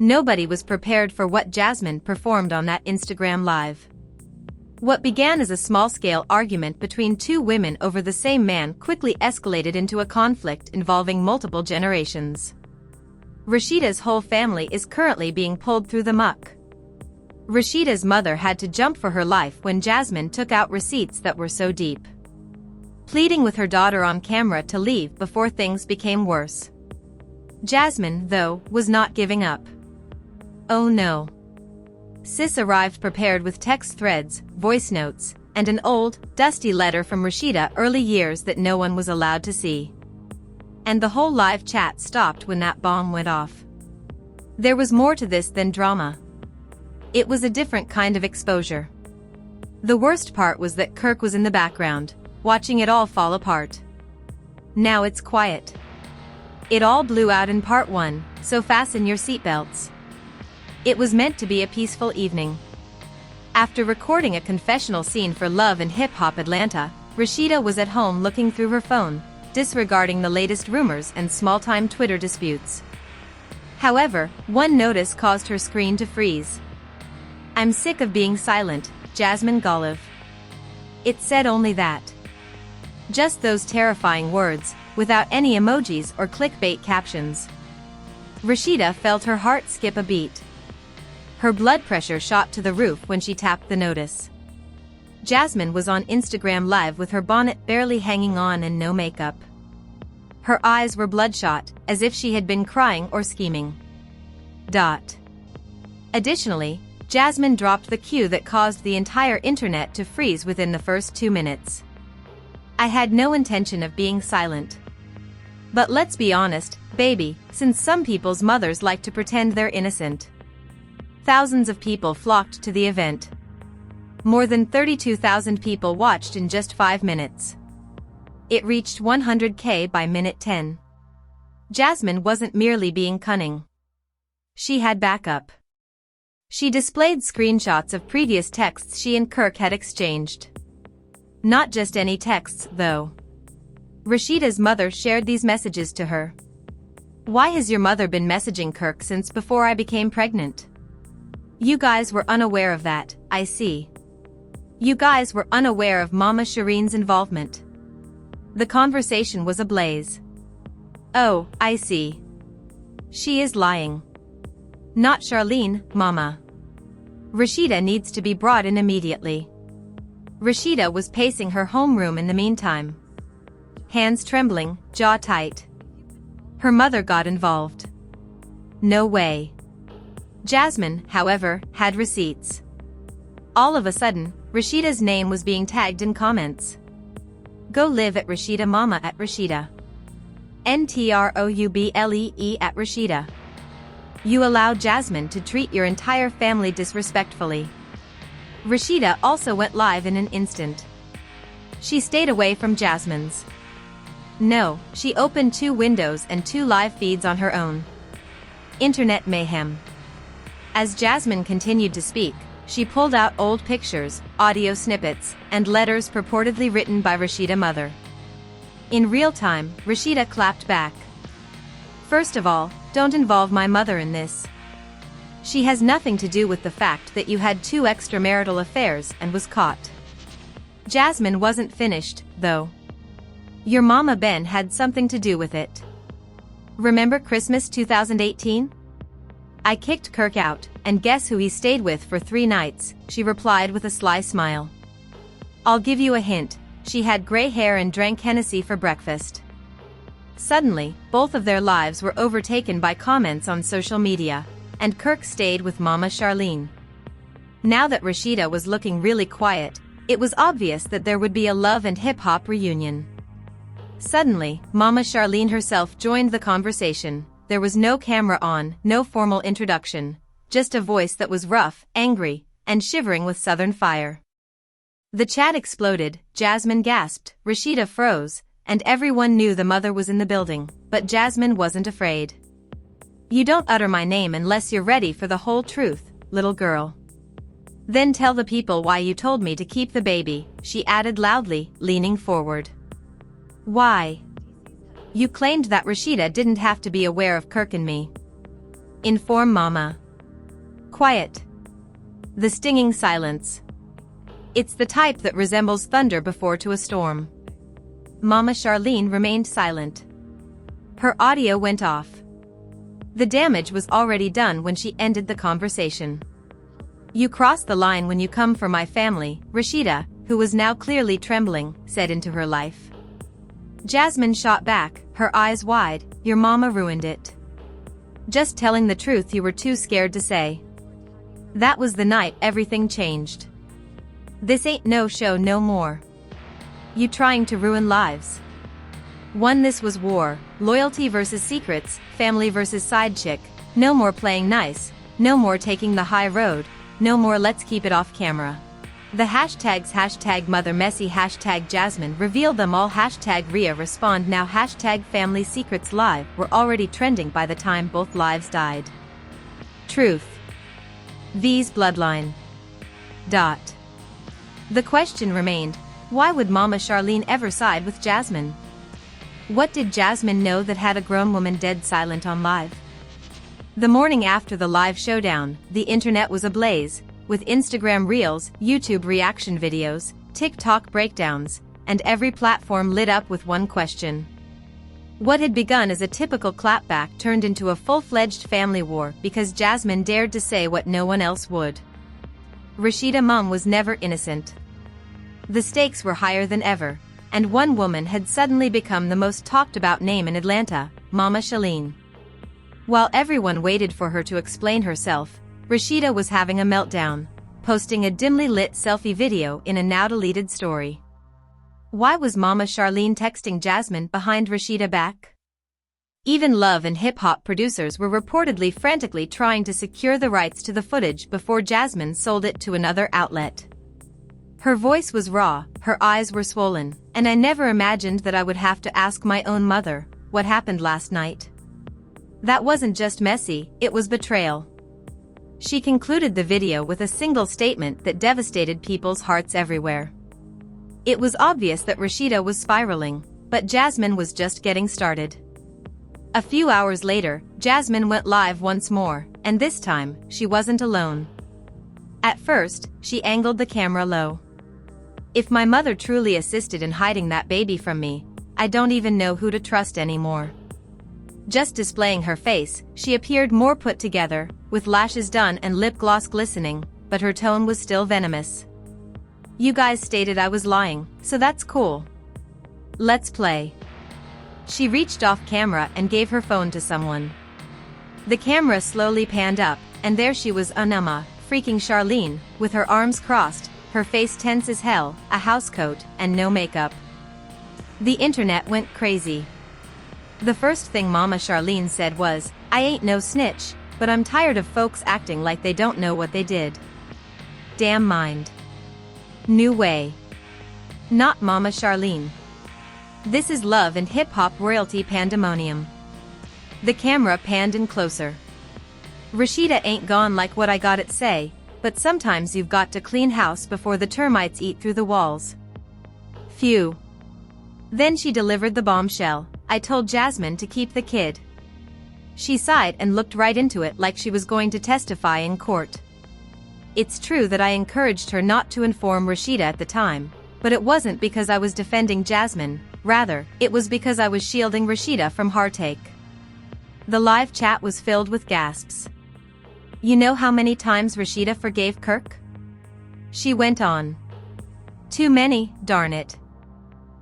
Nobody was prepared for what Jasmine performed on that Instagram Live. What began as a small-scale argument between two women over the same man quickly escalated into a conflict involving multiple generations. Rasheeda's whole family is currently being pulled through the muck. Rasheeda's mother had to jump for her life when Jasmine took out receipts that were so deep, pleading with her daughter on camera to leave before things became worse. Jasmine, though, was not giving up. Oh no. Sis arrived prepared with text threads, voice notes, and an old, dusty letter from Rasheeda early years that no one was allowed to see. And the whole live chat stopped when that bomb went off. There was more to this than drama. It was a different kind of exposure. The worst part was that Kirk was in the background, watching it all fall apart. Now it's quiet. It all blew out in part 1, so fasten your seatbelts. It was meant to be a peaceful evening. After recording a confessional scene for Love and Hip Hop Atlanta, Rasheeda was at home looking through her phone, disregarding the latest rumors and small-time Twitter disputes. However, one notice caused her screen to freeze. "I'm sick of being silent, Jasmine Golliv." It said only that. Just those terrifying words, without any emojis or clickbait captions. Rasheeda felt her heart skip a beat. Her blood pressure shot to the roof when she tapped the notice. Jasmine was on Instagram Live with her bonnet barely hanging on and no makeup. Her eyes were bloodshot, as if she had been crying or scheming. Additionally, Jasmine dropped the cue that caused the entire internet to freeze within the first 2 minutes. "I had no intention of being silent. But let's be honest, baby, since some people's mothers like to pretend they're innocent." Thousands of people flocked to the event. More than 32,000 people watched in just 5 minutes. It reached 100K by minute 10. Jasmine wasn't merely being cunning. She had backup. She displayed screenshots of previous texts she and Kirk had exchanged. Not just any texts, though. Rasheeda's mother shared these messages to her. "Why has your mother been messaging Kirk since before I became pregnant? You guys were unaware of that, I see. You guys were unaware of Mama Shireen's involvement." The conversation was ablaze. "Oh, I see. She is lying. Not Charlene, Mama. Rasheeda needs to be brought in immediately." Rasheeda was pacing her homeroom in the meantime. Hands trembling, jaw tight. Her mother got involved. No way. Jasmine, however, had receipts. All of a sudden, Rasheeda's name was being tagged in comments. "Go live at Rasheeda, Mama at Rasheeda. NTROUBLEE at Rasheeda. You allow Jasmine to treat your entire family disrespectfully." Rasheeda also went live in an instant. She stayed away from Jasmine's. No, she opened 2 windows and 2 live feeds on her own. Internet mayhem. As Jasmine continued to speak, she pulled out old pictures, audio snippets, and letters purportedly written by Rasheeda's mother. In real time, Rasheeda clapped back. "First of all, don't involve my mother in this. She has nothing to do with the fact that you had 2 extramarital affairs and was caught." Jasmine wasn't finished, though. "Your mama Ben had something to do with it. Remember Christmas 2018? I kicked Kirk out, and guess who he stayed with for 3 nights, she replied with a sly smile. "I'll give you a hint, she had gray hair and drank Hennessy for breakfast." Suddenly, both of their lives were overtaken by comments on social media, and Kirk stayed with Mama Charlene. Now that Rasheeda was looking really quiet, it was obvious that there would be a Love and Hip Hop reunion. Suddenly, Mama Charlene herself joined the conversation. There was no camera on, no formal introduction, just a voice that was rough, angry, and shivering with southern fire. The chat exploded, Jasmine gasped, Rasheeda froze, and everyone knew the mother was in the building, but Jasmine wasn't afraid. "You don't utter my name unless you're ready for the whole truth, little girl. Then tell the people why you told me to keep the baby," she added loudly, leaning forward. "Why? You claimed that Rasheeda didn't have to be aware of Kirk and me. Inform Mama. Quiet. The stinging silence. It's the type that resembles thunder before to a storm. Mama Charlene remained silent. Her audio went off. The damage was already done when she ended the conversation. You cross the line when you come for my family, Rasheeda, who was now clearly trembling, said into her life. Jasmine shot back, her eyes wide. Your mama ruined it. Just telling the truth you were too scared to say. That was the night everything changed. This ain't no show no more. You trying to ruin lives. This was war, loyalty versus secrets, family versus side chick. No more playing nice, no more taking the high road, no more let's keep it off camera. The hashtags #mother messy #Jasmine reveal them all #Rhea respond now #family secrets live were already trending by the time both lives died. Truth. V's bloodline. The question remained, why would Mama Charlene ever side with Jasmine? What did Jasmine know that had a grown woman dead silent on live? The morning after the live showdown, the internet was ablaze, with Instagram Reels, YouTube reaction videos, TikTok breakdowns, and every platform lit up with one question. What had begun as a typical clapback turned into a full-fledged family war because Jasmine dared to say what no one else would. Rasheeda Mum was never innocent. The stakes were higher than ever, and one woman had suddenly become the most talked-about name in Atlanta, Mama Charlene. While everyone waited for her to explain herself, Rasheeda was having a meltdown, posting a dimly lit selfie video in a now-deleted story. Why was Mama Charlene texting Jasmine behind Rasheeda back? Even Love and hip-hop producers were reportedly frantically trying to secure the rights to the footage before Jasmine sold it to another outlet. Her voice was raw, her eyes were swollen, and I never imagined that I would have to ask my own mother, what happened last night? That wasn't just messy, it was betrayal. She concluded the video with a single statement that devastated people's hearts everywhere. It was obvious that Rasheeda was spiraling, but Jasmine was just getting started. A few hours later, Jasmine went live once more, and this time, she wasn't alone. At first, she angled the camera low. If my mother truly assisted in hiding that baby from me, I don't even know who to trust anymore. Just displaying her face, she appeared more put together, with lashes done and lip gloss glistening, but her tone was still venomous. You guys stated I was lying, so that's cool. Let's play. She reached off camera and gave her phone to someone. The camera slowly panned up, and there she was, Mama freaking Charlene, with her arms crossed, her face tense as hell, a housecoat, and no makeup. The internet went crazy. The first thing Mama Charlene said was, I ain't no snitch, but I'm tired of folks acting like they don't know what they did. Damn mind. New way. Not Mama Charlene. This is Love and hip-hop royalty pandemonium. The camera panned in closer. Rasheeda ain't gone like what I got it say, but sometimes you've got to clean house before the termites eat through the walls. Phew. Then she delivered the bombshell. I told Jasmine to keep the kid. She sighed and looked right into it like she was going to testify in court. It's true that I encouraged her not to inform Rasheeda at the time, but it wasn't because I was defending Jasmine, rather, it was because I was shielding Rasheeda from heartache. The live chat was filled with gasps. You know how many times Rasheeda forgave Kirk? She went on. Too many, darn it.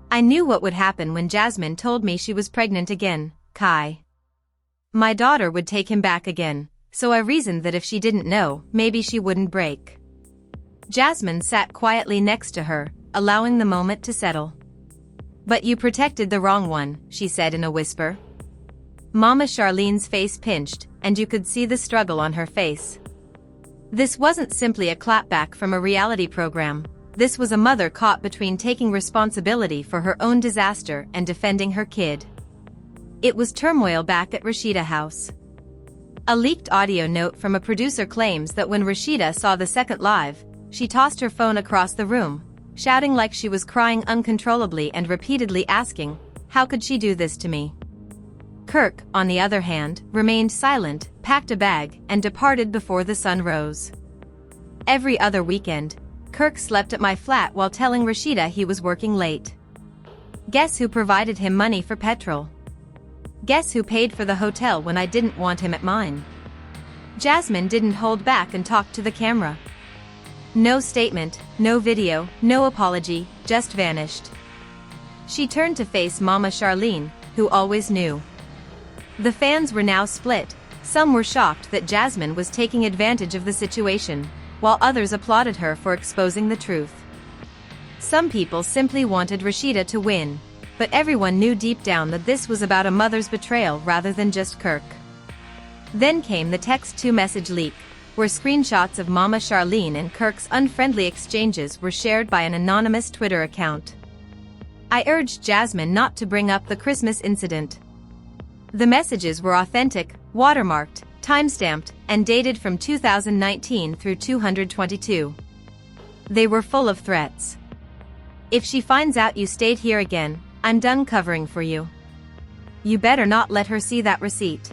I knew what would happen when Jasmine told me she was pregnant again, Kai. My daughter would take him back again, so I reasoned that if she didn't know, maybe she wouldn't break. Jasmine sat quietly next to her, allowing the moment to settle. But you protected the wrong one, she said in a whisper. Mama Charlene's face pinched, and you could see the struggle on her face. This wasn't simply a clapback from a reality program. This was a mother caught between taking responsibility for her own disaster and defending her kid. It was turmoil back at Rasheeda House. A leaked audio note from a producer claims that when Rasheeda saw the second live, she tossed her phone across the room, shouting like she was crying uncontrollably and repeatedly asking, how could she do this to me? Kirk, on the other hand, remained silent, packed a bag, and departed before the sun rose. Every other weekend, Kirk slept at my flat while telling Rasheeda he was working late. Guess who provided him money for petrol? Guess who paid for the hotel when I didn't want him at mine? Jasmine didn't hold back and talked to the camera. No statement, no video, no apology, just vanished. She turned to face Mama Charlene, who always knew. The fans were now split. Some were shocked that Jasmine was taking advantage of the situation, while others applauded her for exposing the truth. Some people simply wanted Rasheeda to win, but everyone knew deep down that this was about a mother's betrayal rather than just Kirk. Then came the text-to-message leak, where screenshots of Mama Charlene and Kirk's unfriendly exchanges were shared by an anonymous Twitter account. I urged Jasmine not to bring up the Christmas incident. The messages were authentic, watermarked, timestamped, and dated from 2019 through 222. They were full of threats. If she finds out you stayed here again, I'm done covering for you. You better not let her see that receipt.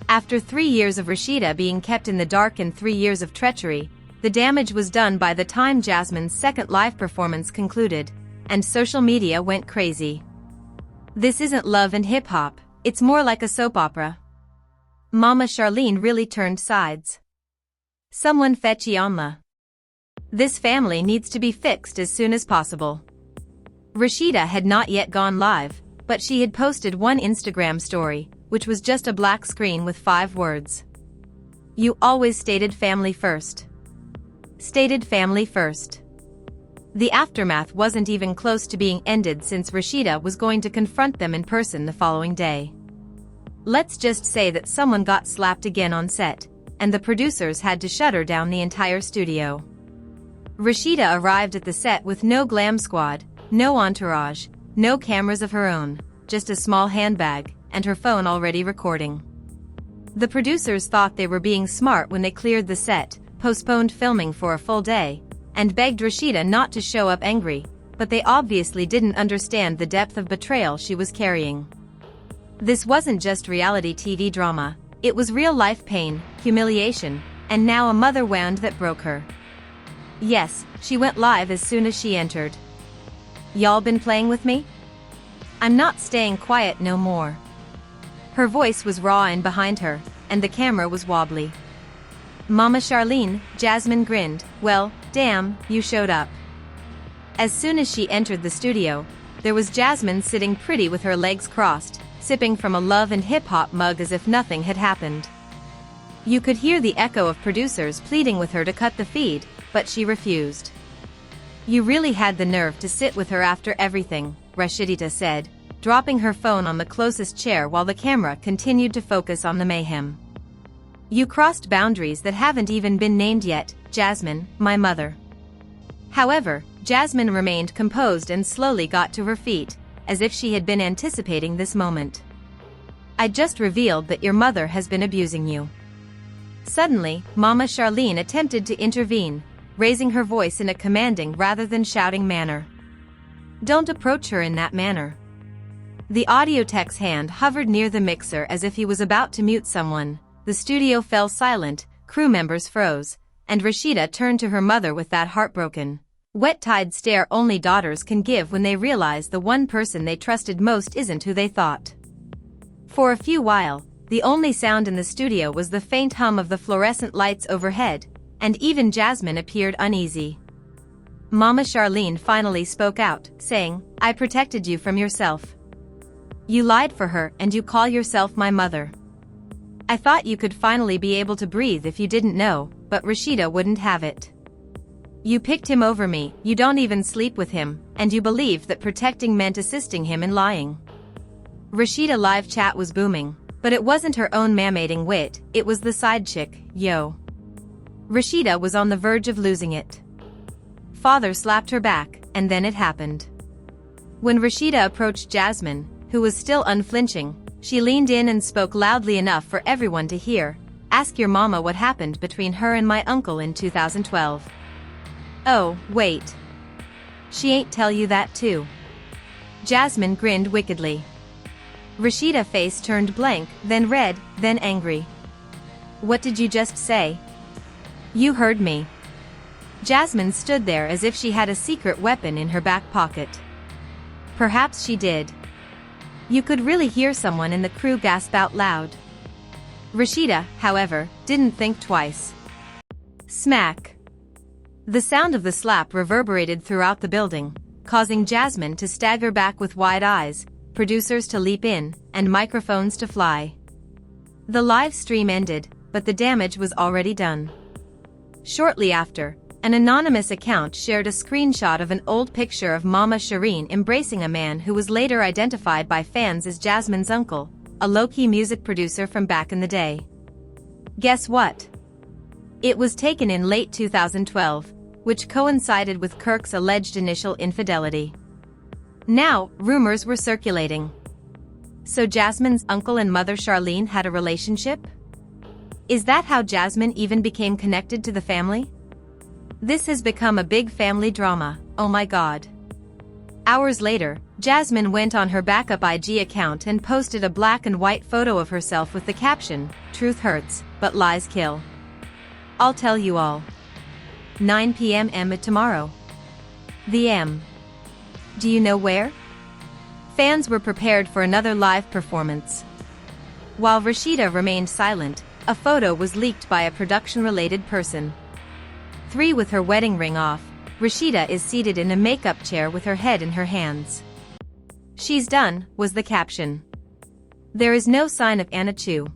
After 3 years of Rasheeda being kept in the dark and 3 years of treachery, the damage was done by the time Jasmine's second live performance concluded, and social media went crazy. This isn't love and hip-hop, it's more like a soap opera. Mama Charlene really turned sides. Someone fetch Iyanla. This family needs to be fixed as soon as possible. Rasheeda had not yet gone live, but she had posted one Instagram story, which was just a black screen with 5 words. You always stated family first. Stated family first. The aftermath wasn't even close to being ended since Rasheeda was going to confront them in person the following day. Let's just say that someone got slapped again on set, and the producers had to shutter down the entire studio. Rasheeda arrived at the set with no glam squad, no entourage, no cameras of her own, just a small handbag, and her phone already recording. The producers thought they were being smart when they cleared the set, postponed filming for a full day, and begged Rasheeda not to show up angry, but they obviously didn't understand the depth of betrayal she was carrying. This wasn't just reality TV drama, it was real-life pain, humiliation, and now a mother wound that broke her. Yes, she went live as soon as she entered. Y'all been playing with me? I'm not staying quiet no more. Her voice was raw and behind her, and the camera was wobbly. Mama Charlene, Jasmine grinned, well, damn, you showed up. As soon as she entered the studio, there was Jasmine sitting pretty with her legs crossed, sipping from a love and hip-hop mug as if nothing had happened. You could hear the echo of producers pleading with her to cut the feed, but she refused. You really had the nerve to sit with her after everything, Rasheeda said, dropping her phone on the closest chair while the camera continued to focus on the mayhem. You crossed boundaries that haven't even been named yet, Jasmine, my mother. However, Jasmine remained composed and slowly got to her feet, as if she had been anticipating this moment. I just revealed that your mother has been abusing you. Suddenly, Mama Charlene attempted to intervene, raising her voice in a commanding rather than shouting manner. Don't approach her in that manner. The audio tech's hand hovered near the mixer as if he was about to mute someone. The studio fell silent, crew members froze, and Rasheeda turned to her mother with that heartbroken, wet-eyed stare only daughters can give when they realize the one person they trusted most isn't who they thought. For a few while, the only sound in the studio was the faint hum of the fluorescent lights overhead, and even Jasmine appeared uneasy. Mama Charlene finally spoke out, saying, I protected you from yourself. You lied for her and you call yourself my mother. I thought you could finally be able to breathe if you didn't know, but Rasheeda wouldn't have it. You picked him over me, you don't even sleep with him, and you believed that protecting meant assisting him in lying. Rasheeda live chat was booming, but it wasn't her own mammating wit, it was the side chick, yo. Rasheeda was on the verge of losing it. Father slapped her back, and then it happened. When Rasheeda approached Jasmine, who was still unflinching, she leaned in and spoke loudly enough for everyone to hear, ask your mama what happened between her and my uncle in 2012. Oh, wait. She ain't tell you that too. Jasmine grinned wickedly. Rasheeda's face turned blank, then red, then angry. What did you just say? You heard me. Jasmine stood there as if she had a secret weapon in her back pocket. Perhaps she did. You could really hear someone in the crew gasp out loud. Rasheeda, however, didn't think twice. Smack. The sound of the slap reverberated throughout the building, causing Jasmine to stagger back with wide eyes, producers to leap in, and microphones to fly. The live stream ended, but the damage was already done. Shortly after, an anonymous account shared a screenshot of an old picture of Mama Shireen embracing a man who was later identified by fans as Jasmine's uncle, a low-key music producer from back in the day. Guess what? It was taken in late 2012, which coincided with Kirk's alleged initial infidelity. Now, rumors were circulating. So Jasmine's uncle and mother Charlene had a relationship? Is that how Jasmine even became connected to the family? This has become a big family drama, oh my god. Hours later, Jasmine went on her backup IG account and posted a black and white photo of herself with the caption, "Truth hurts, but lies kill. I'll tell you all. 9 p.m. tomorrow." The M. Do you know where? Fans were prepared for another live performance. While Rasheeda remained silent, a photo was leaked by a production-related person. 3 with her wedding ring off, Rasheeda is seated in a makeup chair with her head in her hands. "She's done," was the caption. There is no sign of Anna Chu.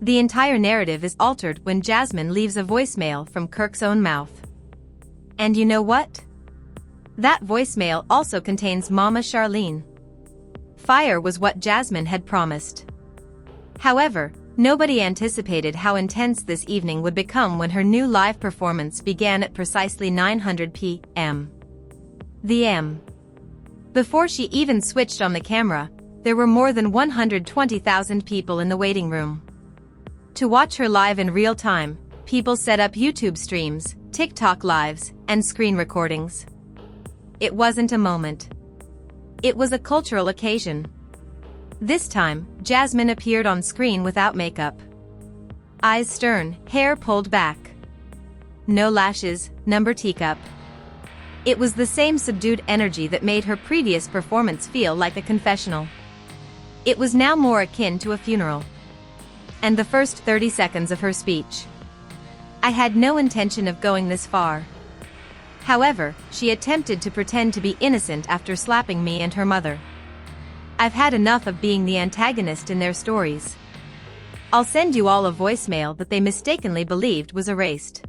The entire narrative is altered when Jasmine leaves a voicemail from Kirk's own mouth. And you know what? That voicemail also contains Mama Charlene. Fire was what Jasmine had promised. However, nobody anticipated how intense this evening would become when her new live performance began at precisely 900 p.m. The M. Before she even switched on the camera, there were more than 120,000 people in the waiting room. To watch her live in real time, people set up YouTube streams, TikTok lives, and screen recordings. It wasn't a moment. It was a cultural occasion. This time, Jasmine appeared on screen without makeup. Eyes stern, hair pulled back. No lashes, number teacup. It was the same subdued energy that made her previous performance feel like a confessional. It was now more akin to a funeral. And the first 30 seconds of her speech. "I had no intention of going this far. However, she attempted to pretend to be innocent after slapping me and her mother. I've had enough of being the antagonist in their stories. I'll send you all a voicemail that they mistakenly believed was erased."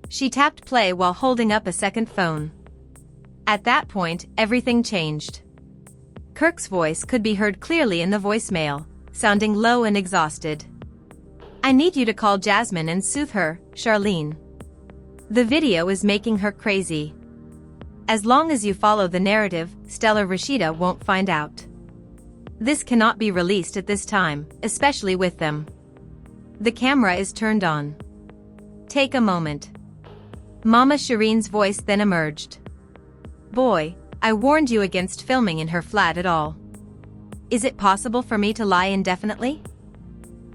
She tapped play while holding up a second phone. At that point, everything changed. Kirk's voice could be heard clearly in the voicemail, sounding low and exhausted. "I need you to call Jasmine and soothe her, Charlene. The video is making her crazy. As long as you follow the narrative, Stellar Rasheeda won't find out. This cannot be released at this time, especially with them." The camera is turned on. "Take a moment." Mama Shireen's voice then emerged. "Boy, I warned you against filming in her flat at all. Is it possible for me to lie indefinitely?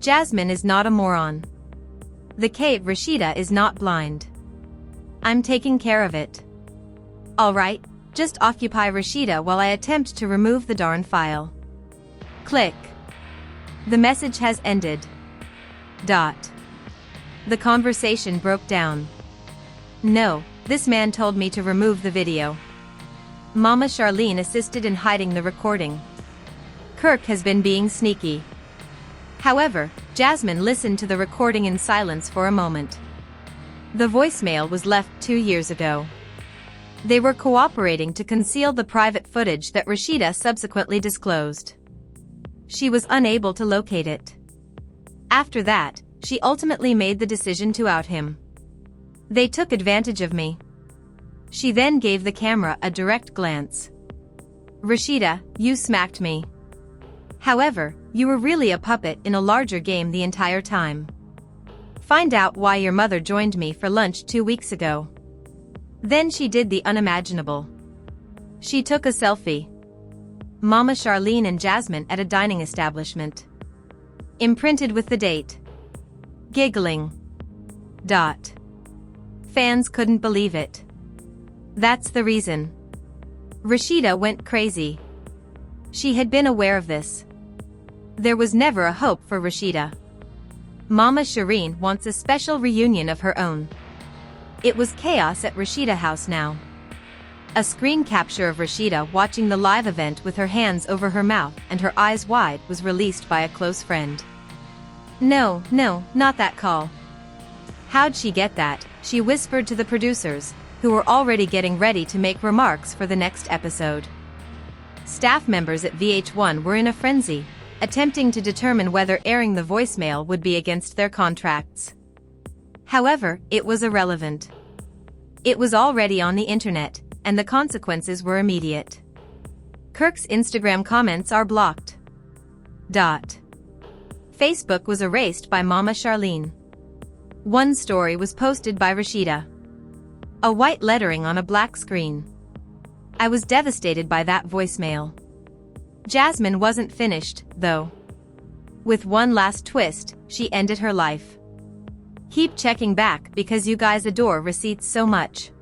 Jasmine is not a moron. The cave Rasheeda is not blind. I'm taking care of it. Alright, just occupy Rasheeda while I attempt to remove the darn file." Click. The message has ended. The conversation broke down. "No, this man told me to remove the video. Mama Charlene assisted in hiding the recording. Kirk has been being sneaky." However, Jasmine listened to the recording in silence for a moment. The voicemail was left 2 years ago. They were cooperating to conceal the private footage that Rasheeda subsequently disclosed. She was unable to locate it. After that, she ultimately made the decision to out him. "They took advantage of me." She then gave the camera a direct glance. "Rasheeda, you smacked me. However, you were really a puppet in a larger game the entire time. Find out why your mother joined me for lunch 2 weeks ago." Then she did the unimaginable. She took a selfie. Mama Charlene and Jasmine at a dining establishment. Imprinted with the date. Giggling. Dot. Fans couldn't believe it. That's the reason. Rasheeda went crazy. She had been aware of this. There was never a hope for Rasheeda. Mama Shireen wants a special reunion of her own. It was chaos at Rasheeda house now. A screen capture of Rasheeda watching the live event with her hands over her mouth and her eyes wide was released by a close friend. No, not that call. How'd she get that? She whispered to the producers, who were already getting ready to make remarks for the next episode. Staff members at VH1 were in a frenzy, attempting to determine whether airing the voicemail would be against their contracts. However, it was irrelevant. It was already on the internet, and the consequences were immediate. Kirk's Instagram comments are blocked. Facebook was erased by Mama Charlene. One story was posted by Rasheeda. A white lettering on a black screen. I was devastated by that voicemail. Jasmine wasn't finished, though. With one last twist, she ended her life. Keep checking back because you guys adore receipts so much.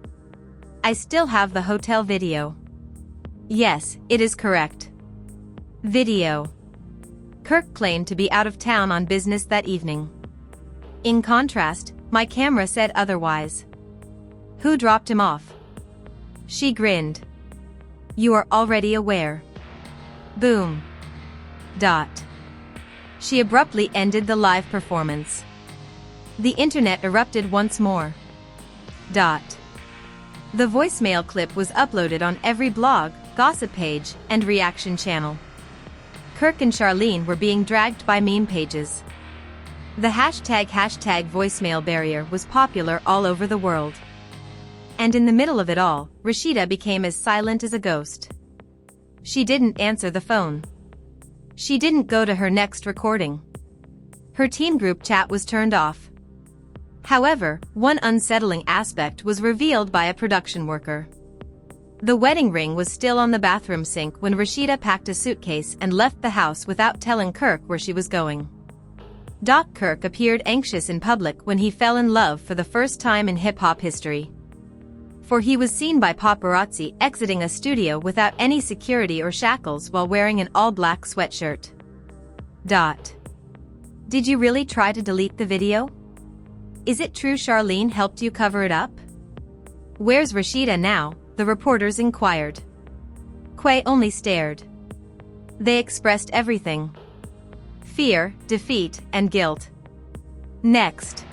I still have the hotel video. Yes, it is correct. Video. Kirk claimed to be out of town on business that evening. In contrast, my camera said otherwise. Who dropped him off? She grinned. You are already aware. Boom. She abruptly ended the live performance. The internet erupted once more. The voicemail clip was uploaded on every blog, gossip page, and reaction channel. Kirk and Charlene were being dragged by meme pages. The hashtag voicemail barrier was popular all over the world. And in the middle of it all, Rasheeda became as silent as a ghost. She didn't answer the phone. She didn't go to her next recording. Her team group chat was turned off. However, one unsettling aspect was revealed by a production worker. The wedding ring was still on the bathroom sink when Rasheeda packed a suitcase and left the house without telling Kirk where she was going. Kirk appeared anxious in public when he fell in love for the first time in hip-hop history. For he was seen by paparazzi exiting a studio without any security or shackles while wearing an all-black sweatshirt. Did you really try to delete the video? Is it true Charlene helped you cover it up? Where's Rasheeda now? The reporters inquired. Quay only stared. They expressed everything. Fear, defeat, and guilt. Next.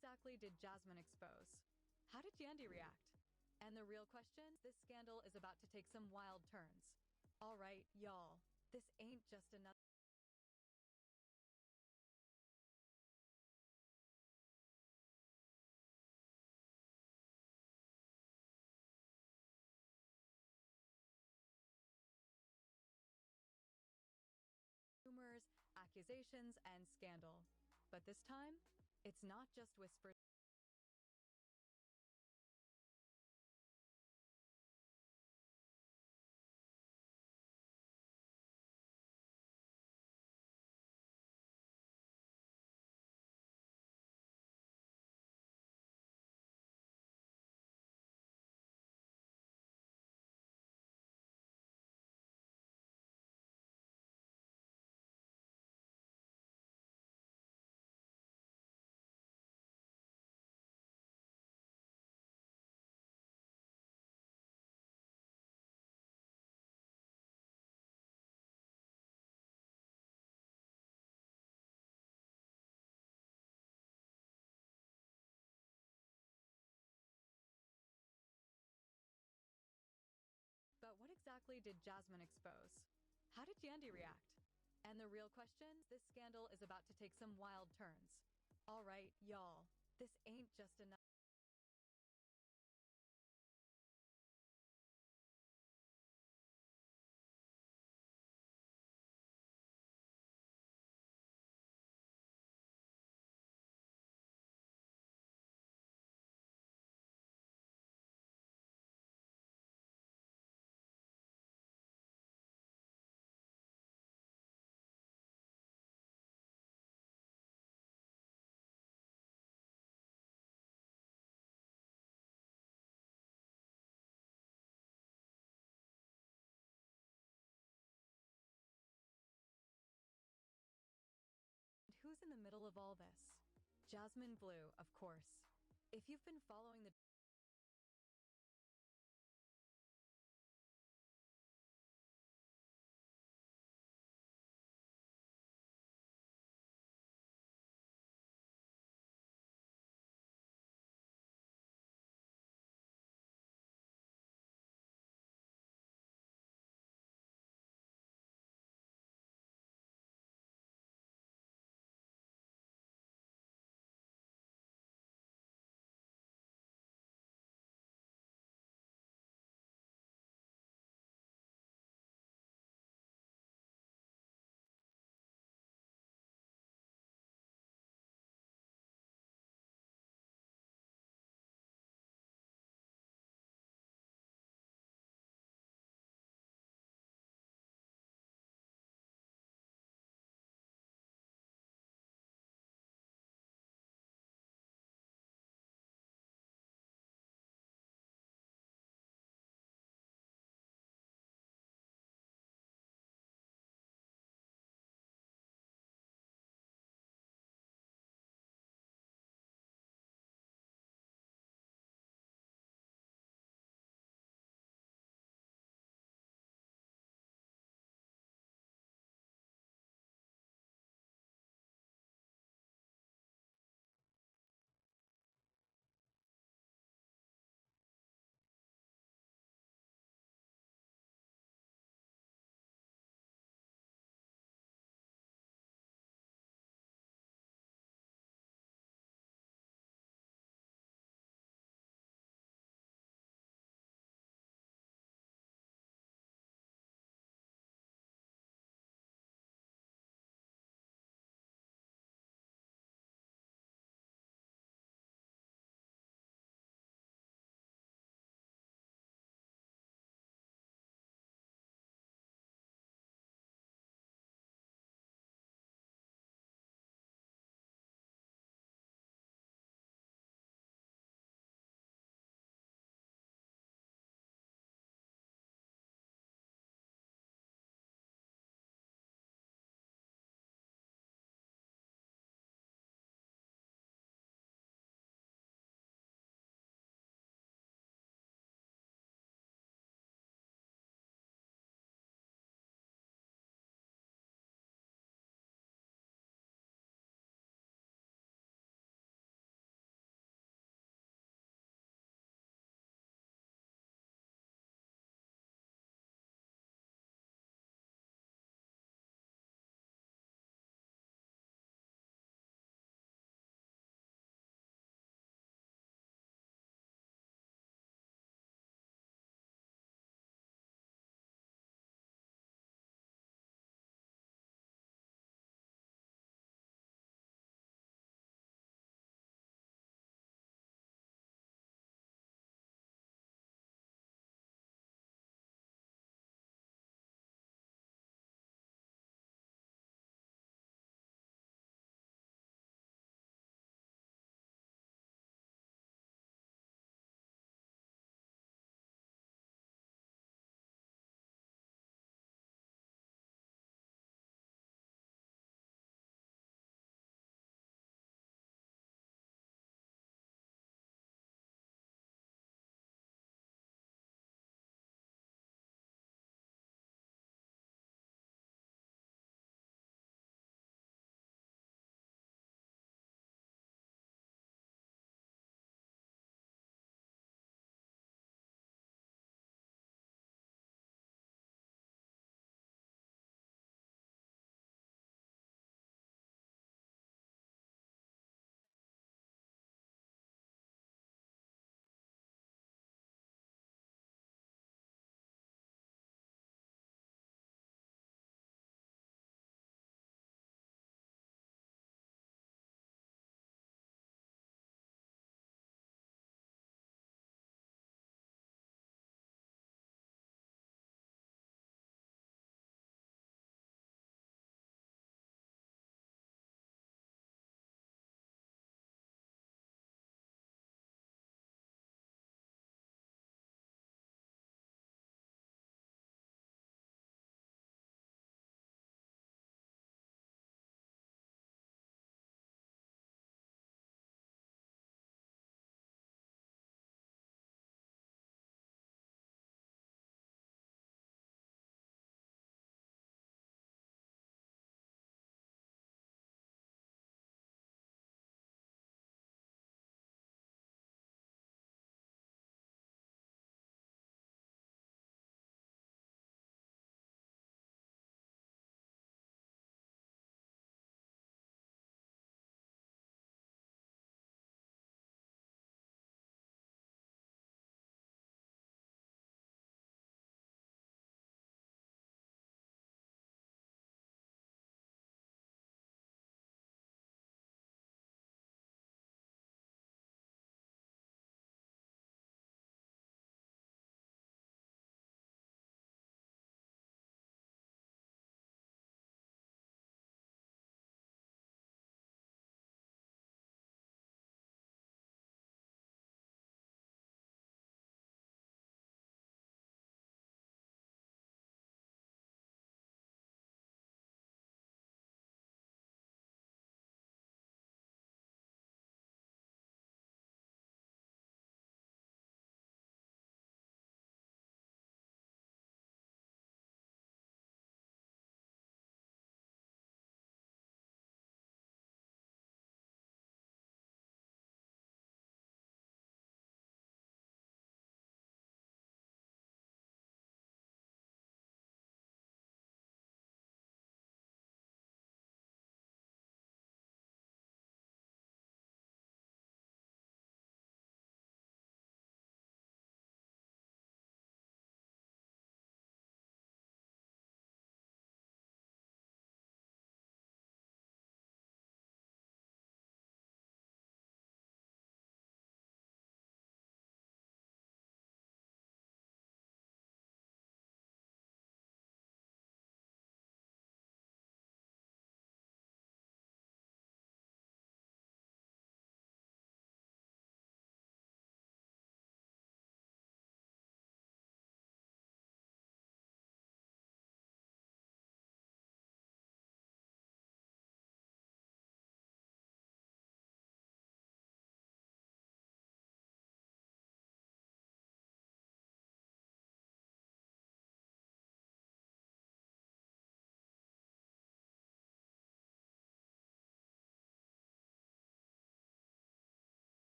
exactly did Jasmine expose? How did Yandy react? And the real question, this scandal is about to take some wild turns. All right, y'all, this ain't just another rumors, accusations, and scandal. But this time, it's not just whispers. But what exactly did Jasmine expose? How did Yandy react? And the real question, this scandal is about to take some wild turns. All right, y'all, this ain't just another who's in the middle of all this? Jasmine Blue, of course. If you've been following the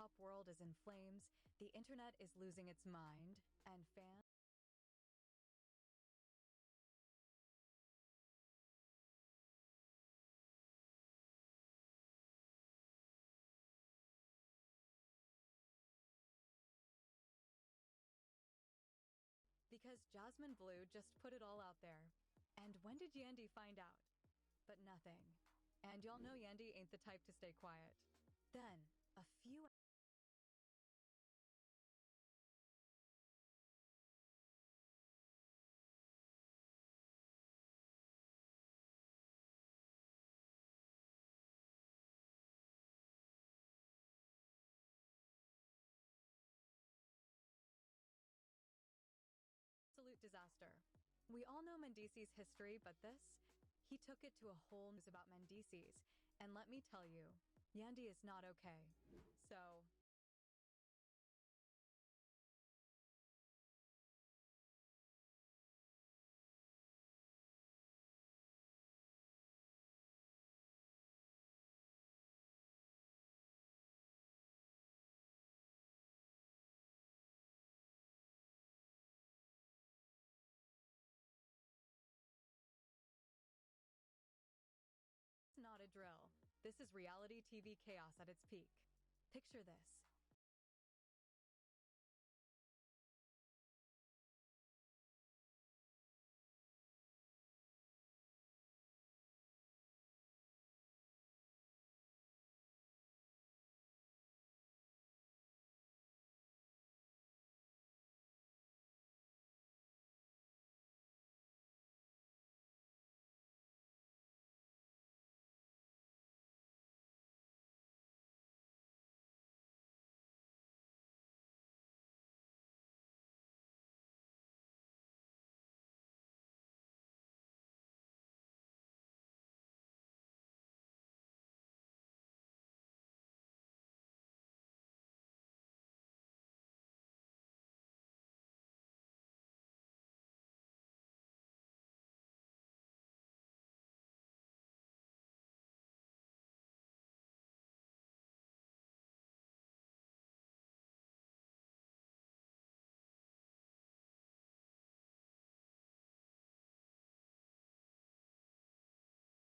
pop world is in flames, the internet is losing its mind, and fans because Jasmine Blue just put it all out there. And when did Yandy find out? But nothing. And y'all know Yandy ain't the type to stay quiet. Then, a few absolute disaster. We all know Mendici's history, but this? He took it to a whole news about Mendici's, and let me tell you, Yandy is not okay. So, it's not a drill. This is reality TV chaos at its peak. Picture this.